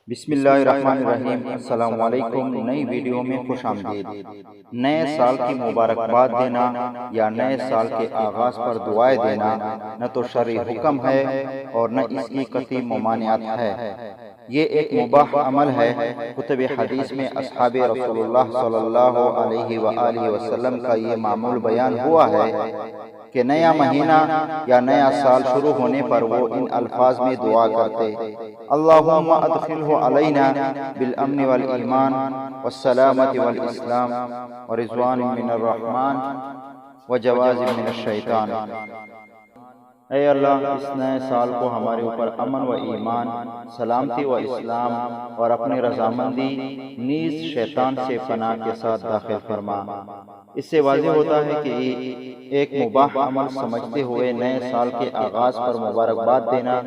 بسم اللہ الرحمن الرحیم۔ السلام علیکم۔ نئی ویڈیو میں خوش آمدید۔ نئے سال کی مبارکباد دینا یا نئے سال کے آغاز پر دعائیں دینا نہ تو شرعی حکم ہے اور نہ اس کی قطعی ممانعت ہے۔ یہ ایک مباح عمل ہے۔ کتب حدیث میں اصحاب رسول اللہ صلی اللہ علیہ وآلہ وسلم کا یہ معمول بیان ہوا ہے کہ نیا مہینہ یا نیا سال شروع ہونے پر وہ ان الفاظ میں دعا کرتے: اللہم ادخلہ علینا بالامن والایمان والسلامت والاسلام ورضوان من الرحمن وجواز من الشیطان۔ اے اللہ، اس نئے سال کو ہمارے اوپر امن و ایمان، سلامتی و اسلام اور اپنی رضامندی نیز شیطان سے پناہ کے ساتھ داخل فرما۔ اس سے واضح ہوتا ہے کہ ایک مباح عمل سمجھتے ہوئے نئے سال کے آغاز پر مبارکباد دینا،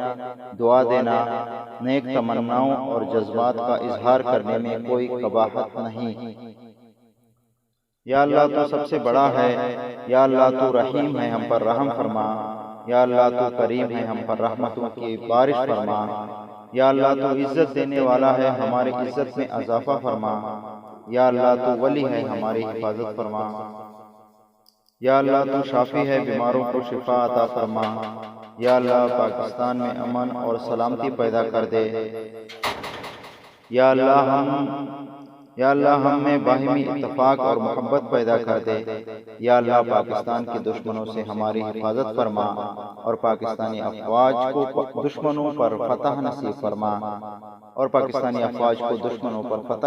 دعا دینا، نیک تمناؤں اور جذبات کا اظہار کرنے میں کوئی قباحت نہیں۔ یا اللہ تو سب سے بڑا ہے، یا اللہ تو رحیم ہے، ہم پر رحم فرما۔ یا اللہ تو کریم ہے، ہم پر رحمتوں کی بارش فرما۔ یا اللہ تو عزت دینے والا ہے، ہماری عزت میں اضافہ فرما۔ یا اللہ تو ولی ہے، ہماری حفاظت فرما۔ یا اللہ تو شافی ہے، بیماروں کو شفا عطا فرما۔ یا اللہ پاکستان میں امن اور سلامتی پیدا کر دے۔ یا اللہ ہم میں باہمی اتفاق اور محبت پیدا کر دے۔ یا اللہ پاکستان کے دشمنوں سے ہماری حفاظت فرما اور پاکستانی افواج کو دشمنوں پر فتح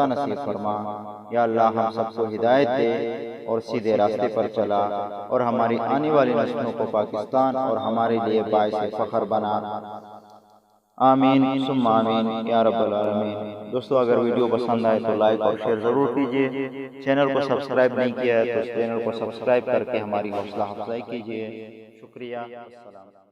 نصیب فرما یا اللہ ہم سب کو ہدایت دے اور سیدھے راستے پر چلا اور ہماری آنے والی نسلوں کو پاکستان اور ہمارے لیے باعث فخر بنا۔ آمین ثم آمین یا رب العالمین۔ دوستو، اگر ویڈیو پسند آئے تو لائک اور شیئر ضرور کیجیے۔ چینل کو سبسکرائب نہیں کیا ہے تو چینل کو سبسکرائب کر کے ہماری حوصلہ افزائی کیجیے۔ شکریہ۔ السلام۔